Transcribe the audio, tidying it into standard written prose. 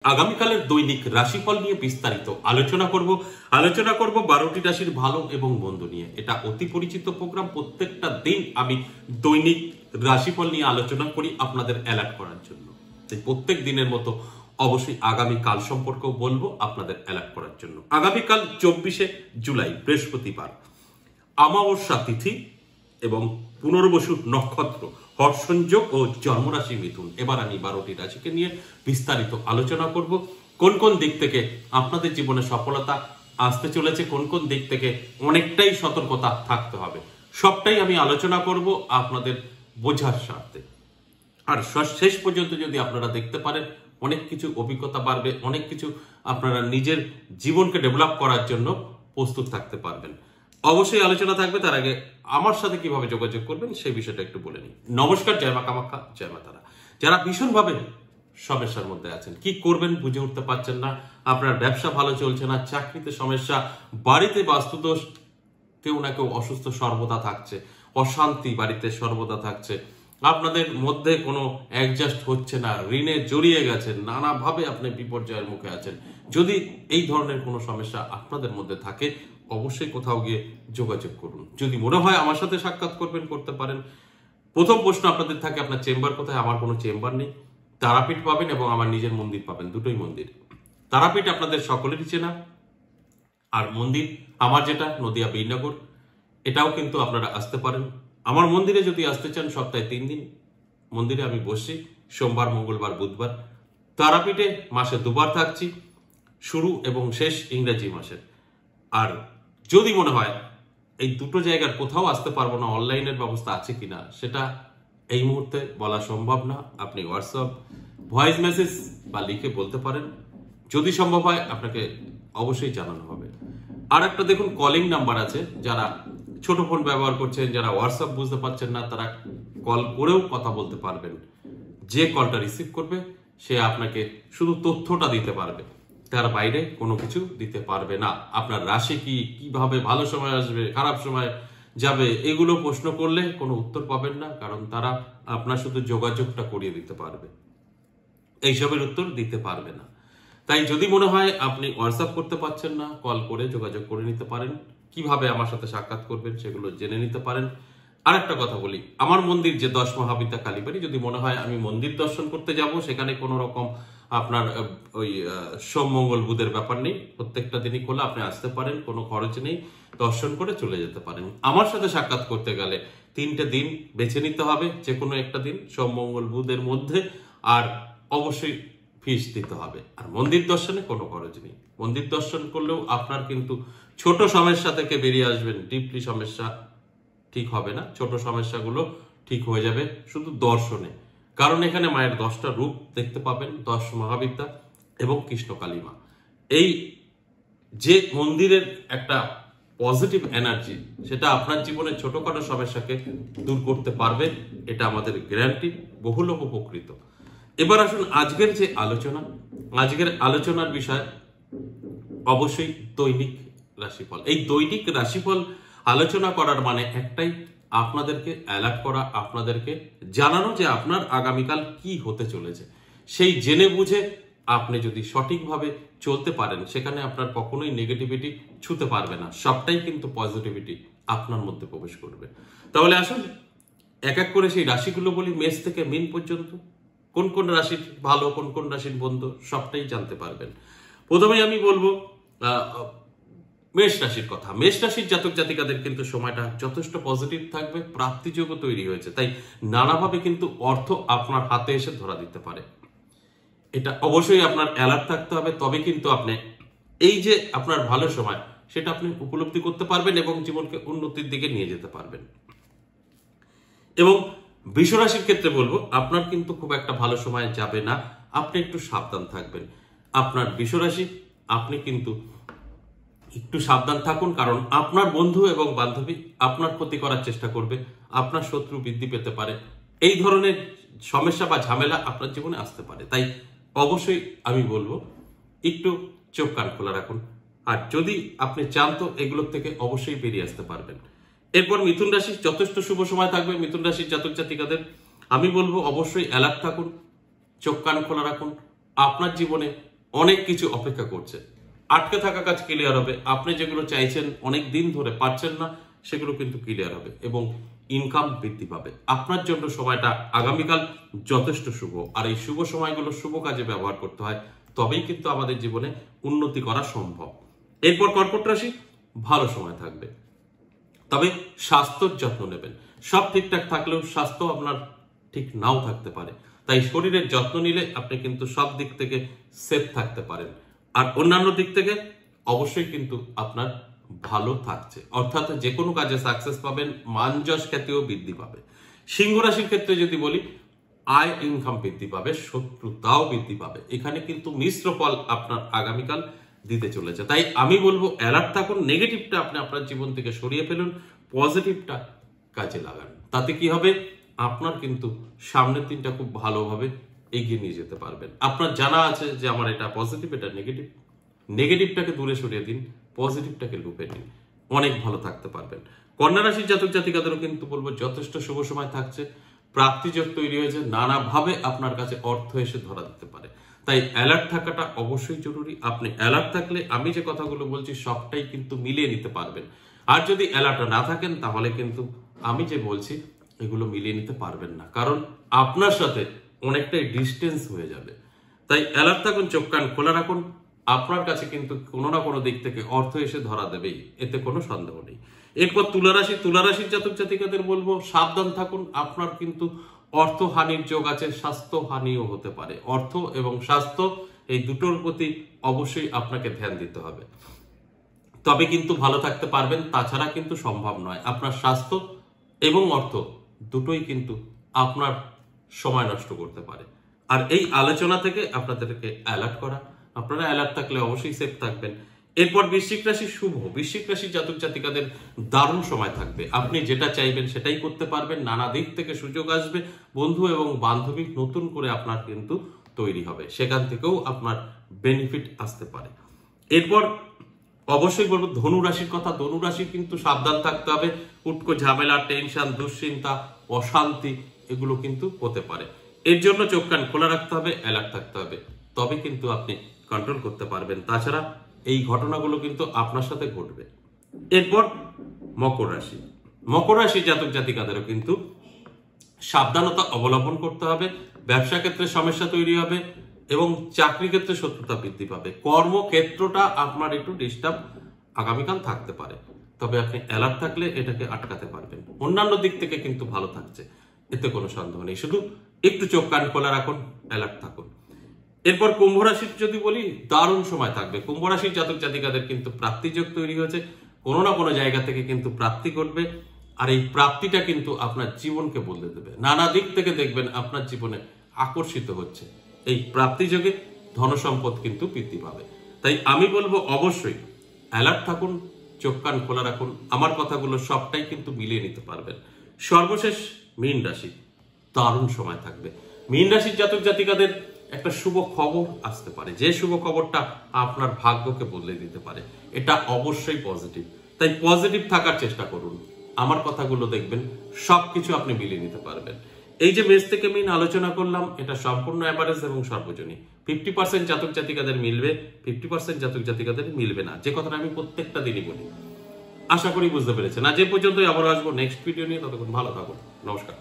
আগামীকালের দৈনিক রাশিফল নিয়ে বিস্তারিত আলোচনা করব 12টি রাশির ভালো এবং মন্দ নিয়ে। এটা অতি পরিচিত প্রোগ্রাম। প্রত্যেকটা দিন আমি দৈনিক রাশিফল নিয়ে আলোচনা করি আপনাদের অ্যালার্ট করার জন্য। প্রত্যেক দিনের মতো অবশ্যই আগামী কাল সম্পর্কেও বলবো আপনাদের অ্যালার্ট করার জন্য। আগামীকাল 24শে জুলাই বৃহস্পতিবার, অমাবস্যা তিথি এবং পুনর্বসু নক্ষত্র, হর্ষযোগ ও জন্মরাশি মিথুন। এবার আমি 12টি রাশিকে নিয়ে বিস্তারিত আলোচনা করব। কোন কোন দিক থেকে আপনাদের জীবনে সফলতা আসতে চলেছে, কোন কোন দিক থেকে অনেকটাই সতর্কতা থাকতে হবে, সবটাই আমি আলোচনা করব আপনাদের বোঝার স্বার্থে। আর শেষ পর্যন্ত যদি আপনারা দেখতে পারেন, অনেক কিছু অভিজ্ঞতা বাড়বে, অনেক কিছু আপনারা নিজের জীবনকে ডেভেলপ করার জন্য প্রস্তুত থাকতে পারবেন। অবশ্যই আলোচনা থাকবে। তার আগে আমার সাথে কিভাবে যোগাযোগ করবেন সেই বিষয়টা একটু বলে নিই। নমস্কার, জয় মা কামাখ্যা, জয় মা তারা। যারা ভীষণভাবে সমস্যার মধ্যে আছেন, কি করবেন বুঝে উঠতে পারছেন না, আপনার ব্যবসা ভালো চলছে না, চাকরিতে সমস্যা, বাড়িতে বাস্তুদোষ, কেউ না কেউ অসুস্থ সর্বদা থাকছে, অশান্তি বাড়িতে সর্বদা থাকছে, আপনাদের মধ্যে কোনো অ্যাডজাস্ট হচ্ছে না, ঋণে জড়িয়ে গেছেন, নানাভাবে আপনি বিপর্যয়ের মুখে আছেন। যদি এই ধরনের কোনো সমস্যা আপনাদের মধ্যে থাকে, অবশ্যই কোথাও গিয়ে যোগাযোগ করুন। যদি মনে হয় আমার সাথে সাক্ষাৎ করবেন, করতে পারেন। প্রথম প্রশ্ন আপনাদের থাকে, আপনার চেম্বার কোথায়? আমার কোনো চেম্বার নেই। তারাপীঠ পাবেন এবং আমার নিজের মন্দির পাবেন, দুটোই মন্দির। তারাপীঠ আপনাদের সকলেরই চেনা, আর মন্দির আমার যেটা নদিয়া বীরনগর, এটাও কিন্তু আপনারা আসতে পারেন। আমার মন্দিরে যদি আসতে চান, সপ্তাহে 3 দিন মন্দিরে আমি বসি, সোমবার, মঙ্গলবার, বুধবার। তারাপীঠে মাসে 2বার থাকছি, শুরু এবং শেষ ইংরেজি মাসের। আর যদি মনে হয় এই দুটো জায়গার কোথাও আসতে পারবো না, অনলাইনের ব্যবস্থা আছে কিনা সেটা এই মুহূর্তে বলা সম্ভব না। আপনি হোয়াটসঅ্যাপ, ভয়েস মেসেজ বা লিখে বলতে পারেন। যদি সম্ভব হয় আপনাকে অবশ্যই জানানো হবে। আর একটা দেখুন, কলিং নাম্বার আছে। যারা ছোট ফোন ব্যবহার করছেন, যারা হোয়াটসঅ্যাপ বুঝতে পারছেন না, তারা কল করেও কথা বলতে পারবেন। যে কলটা রিসিভ করবে সে আপনাকে শুধু তথ্যটা দিতে পারবে, তার বাইরে কোনো কিছু দিতে পারবে না। আপনার রাশি কি, কিভাবে ভালো সময় আসবে, খারাপ সময় যাবে, এগুলো প্রশ্ন করলে কোনো উত্তর পাবেন না, কারণ তারা আপনার শুধু যোগাযোগটা করিয়ে দিতে পারবে, এইসবের উত্তর দিতে পারবে না। তাই যদি মনে হয় আপনি হোয়াটসঅ্যাপ করতে পারছেন না, কল করে যোগাযোগ করে নিতে পারেন। কিভাবে আমার সাথে সাক্ষাৎ করবেন সেগুলো জেনে নিতে পারেন। আরেকটা কথা বলি, আমার মন্দির যে 10 মহাবিদ্যা কালীবাড়ি, যদি মনে হয় আমি মন্দির দর্শন করতে যাব, সেখানে কোনো রকম আপনার ওই সোম মঙ্গল বুধের ব্যাপার নেই। প্রত্যেকটা দিনই খোলা, আপনি আসতে পারেন, কোনো খরচ নেই, দর্শন করে চলে যেতে পারেন। আমার সাথে সাক্ষাৎ করতে গেলে 3টে দিন বেছে নিতে হবে, যে কোনো একটা দিন সোম মঙ্গল বুধের মধ্যে, আর অবশ্যই ফিস দিতে হবে। আর মন্দির দর্শনে কোনো খরচ নেই। মন্দির দর্শন করলেও আপনার কিন্তু ছোট সমস্যা থেকে বেরিয়ে আসবেন, ডিপলি সমস্যা ঠিক হবে না। ছোট সমস্যাগুলো ঠিক হয়ে যাবে শুধু দর্শনে, কারণ এখানে মায়ের 10টা রূপ দেখতে পাবেন, 10 মহাবিদ্যা এবং কৃষ্ণ কালী মা। এই যে মন্দিরের একটা পজিটিভ এনার্জি, সেটা আপনার জীবনের ছোটখাটো সমস্যাকে দূর করতে পারবে, এটা আমাদের গ্যারান্টি, বহু লোক উপকৃত। এবার আসুন আজকের যে আলোচনা, আজকের আলোচনার বিষয় অবশ্যই দৈনিক রাশিফল। এই দৈনিক রাশিফল আলোচনা করার মানে একটাই, আপনাদেরকে অ্যালার্ট করা, আপনাদেরকে জানানো যে আপনার আগামীকাল কি হতে চলেছে। সেই জেনে বুঝে আপনি যদি সঠিকভাবে চলতে পারেন, সেখানে আপনার কখনোই নেগেটিভিটি ছুঁতে পারবে না, সবটাই কিন্তু পজিটিভিটি আপনার মধ্যে প্রবেশ করবে। তাহলে আসুন এক এক করে সেই রাশিগুলো বলি, মেষ থেকে মীন পর্যন্ত। কোন কোন রাশির ভালো, কোন কোন রাশির বন্ধ, সবটাই জানতে পারবেন। প্রথমে আমি বলবো মেষ রাশির কথা। মেষ রাশির জাতক জাতিকাদের কিন্তু সময়টা যথেষ্ট পজিটিভ থাকবে, প্রাপ্তিযোগও তৈরি হয়েছে, তাই নানাভাবে কিন্তু অর্থ আপনার হাতে এসে ধরা দিতে পারে। এটা অবশ্যই আপনার অ্যালার্ট থাকতে হবে, তবে কিন্তু আপনি এই যে আপনার ভালো সময়, সেটা আপনি উপলব্ধি করতে পারবেন এবং জীবনকে উন্নতির দিকে নিয়ে যেতে পারবেন। এবং বৃষ রাশির ক্ষেত্রে বলবো, আপনার কিন্তু খুব একটা ভালো সময় যাবে না, আপনি একটু সাবধান থাকবেন। আপনার বৃষ রাশি, আপনি কিন্তু একটু সাবধান থাকুন, কারণ আপনার বন্ধু এবং বান্ধবী আপনার ক্ষতি করার চেষ্টা করবে, আপনার শত্রু বৃদ্ধি পেতে পারে। এই ধরনের সমস্যা বা ঝামেলা আপনার জীবনে আসতে পারে, তাই অবশ্যই আমি বলবো একটু চোখ কান খোলা রাখুন। আর যদি আপনি চান তো এগুলোর থেকে অবশ্যই বেরিয়ে আসতে পারবেন। এরপর মিথুন রাশি, যথেষ্ট শুভ সময় থাকবে মিথুন রাশির জাতক জাতিকাদের। আমি বলবো অবশ্যই অ্যালার্ট থাকুন, চোখ কান খোলা রাখুন। আপনার জীবনে অনেক কিছু অপেক্ষা করছে। আটকে থাকা কাজ ক্লিয়ার হবে, আপনি যেগুলো চাইছেন অনেক দিন ধরে পাচ্ছেন না সেগুলো কিন্তু ক্লিয়ার হবে এবং ইনকাম বৃদ্ধি পাবে। আপনার জন্য সময়টা আগামীকাল যথেষ্ট শুভ, আর এই শুভ সময়গুলো শুভ কাজে ব্যবহার করতে হয়, তবেই কিন্তু আমাদের জীবনে উন্নতি করা সম্ভব। এরপর কর্কট রাশি, ভালো সময় থাকবে, তবে স্বাস্থ্যের যত্ন নেবেন। সব ঠিকঠাক থাকলেও স্বাস্থ্য আপনার ঠিক নাও থাকতে পারে, তাই শরীরের যত্ন নিলে আপনি কিন্তু সব দিক থেকে সেফ থাকতে পারেন। আর অন্যান্য দিক থেকে অবশ্যই কিন্তু আপনার ভালো থাকছে, অর্থাৎ যে কোনো কাজে সাকসেস পাবেন, মান যশ খ্যাতিও বৃদ্ধি পাবে। সিংহ রাশির ক্ষেত্রে যদি বলি, আয় ইনকাম বৃদ্ধি পাবে, শত্রুতাও বৃদ্ধি পাবে। এখানে কিন্তু মিশ্র ফল আপনার আগামীকাল দিতে চলেছে, তাই আমি বলবো অ্যালার্ট থাকুন। নেগেটিভটা আপনি আপনার জীবন থেকে সরিয়ে ফেলুন, পজিটিভটা কাজে লাগান। তাতে কি হবে, আপনার কিন্তু সামনের দিনটা খুব ভালোভাবে এগিয়ে নিয়ে যেতে পারবেন। আপনার জানা আছে যে আমার এটা পজিটিভ, এটা নেগেটিভ, নেগেটিভটাকে দূরে সরিয়ে দিন, পজিটিভটাকে লুপে নিন, অনেক ভালো থাকতে পারবেন। কন্যা রাশির জাতক জাতিকাদেরও কিন্তু বলবো যথেষ্ট শুভ সময় থাকছে, প্রাপ্তিযোগ তৈরি হয়েছে, নানাভাবে আপনার কাছে অর্থ এসে ধরা দিতে পারে, তাই অ্যালার্ট থাকাটা অবশ্যই জরুরি। আপনি অ্যালার্ট থাকলে আমি যে কথাগুলো বলছি সবটাই কিন্তু মিলিয়ে নিতে পারবেন, আর যদি অ্যালার্ট না থাকেন তাহলে কিন্তু আমি যে বলছি এগুলো মিলিয়ে নিতে পারবেন না, কারণ আপনার সাথে অনেকটাই ডিস্টেন্স হয়ে যাবে। তাই অ্যালার্ট থাকুন, চোখ কান খোলা রাখুন, আপনার কাছে কিন্তু কোনো না কোনো দিক থেকে অর্থ এসে ধরা দেবেই, এতে কোনো সন্দেহ নেই। এরপর তুলা রাশি, তুলা রাশির জাতক জাতিকাদের বলবো সাবধান থাকুন, আপনার কিন্তু অর্থ হানির যোগ আছে, স্বাস্থ্য হানিও হতে পারে। অর্থ এবং স্বাস্থ্য এই দুটোর প্রতি অবশ্যই আপনাকে ধ্যান দিতে হবে, তবে কিন্তু ভালো থাকতে পারবেন, তাছাড়া কিন্তু সম্ভব নয়। আপনার স্বাস্থ্য এবং অর্থ দুটোই কিন্তু আপনার সময় নষ্ট করতে পারে, আর এই আলোচনা থেকে আপনাদেরকে অ্যালার্ট করা, আপনারা অ্যালার্ট থাকলে অবশ্যই সেফ থাকবেন। এরপর বৃশ্চিক রাশি শুভ, বৃশ্চিক রাশির জাতক জাতিকাদের দারুণ সময় থাকবে, আপনি যেটা চাইবেন সেটাই করতে পারবেন, নানা দিক থেকে সুযোগ আসবে, বন্ধু এবং বান্ধবী নতুন করে আপনার কিন্তু তৈরি হবে, সেখান থেকেও আপনার বেনিফিট আসতে পারে। এরপর অবশ্যই বলবো ধনু রাশির কথা, ধনু রাশি কিন্তু সাবধান থাকতে হবে, উটকো ঝামেলা, টেনশন, দুশ্চিন্তা, অশান্তি এগুলো কিন্তু হতে পারে, এর জন্য চোখ কান খোলা রাখতে হবে, অ্যালার্ট থাকতে হবে, তবে কিন্তু আপনি কন্ট্রোল করতে পারবেন, তাছাড়া এই ঘটনাগুলো কিন্তু আপনার সাথে ঘটবে। এরপর মকর রাশি, মকর রাশি জাতক জাতিকাদেরও কিন্তু সাবধানতা অবলম্বন করতে হবে, ব্যবসা ক্ষেত্রে সমস্যা তৈরি হবে এবং চাকরি ক্ষেত্রে শত্রুতা বৃদ্ধি পাবে, কর্মক্ষেত্রটা আপনার একটু ডিস্টার্ব আগামীকাল থাকতে পারে, তবে আপনি অ্যালার্ট থাকলে এটাকে আটকাতে পারবেন। অন্যান্য দিক থেকে কিন্তু ভালো থাকছে, এতে কোনো সন্দেহ নেই, শুধু একটু চোখ কান খোলা রাখুন, অ্যালার্ট থাকুন। এরপর কুম্ভ রাশির যদি বলি, দারুণ সময় থাকবে, কুম্ভ রাশির জাতক জাতিকাদের কিন্তু প্রাপ্তিযোগ তৈরি হয়েছে, কোনো না কোনো জায়গা থেকে কিন্তু প্রাপ্তি ঘটবে, আর এই প্রাপ্তিটা কিন্তু আপনার জীবনকে বদলে দেবে, নানা দিক থেকে দেখবেন আপনার জীবনে আকর্ষিত হচ্ছে, এই প্রাপ্তিযোগে ধনসম্পদ কিন্তু বৃদ্ধি পাবে। তাই আমি বলবো অবশ্যই অ্যালার্ট থাকুন, চোখ কান খোলা রাখুন, আমার কথাগুলো সবটাই কিন্তু মিলিয়ে নিতে পারবেন। সর্বশেষ মীন রাশি, দারুণ সময় থাকবে, মীন রাশির জাতক জাতিকাদের একটা শুভ খবর আসতে পারে, যে শুভ খবরটা আপনার ভাগ্যকে বদলে দিতে পারে, এটা অবশ্যই পজিটিভ, তাই পজিটিভ থাকার চেষ্টা করুন, আমার কথাগুলো দেখবেন সবকিছু আপনি মিলিয়ে নিতে পারবেন। এই যে মেষ থেকে মীন আলোচনা করলাম, এটা সম্পূর্ণ অ্যাভারেজ এবং সর্বজনীন, 50% জাতক জাতিকাদের মিলবে, 50% জাতক জাতিকাদের মিলবে না, যে কথাটা আমি প্রত্যেকটা দিনই বলি। আশা করি বুঝতে পেরেছেন। আজ এ পর্যন্তই, আবার আসবো নেক্সট ভিডিও নিয়ে, ততক্ষণ ভালো থাকুন, নমস্কার।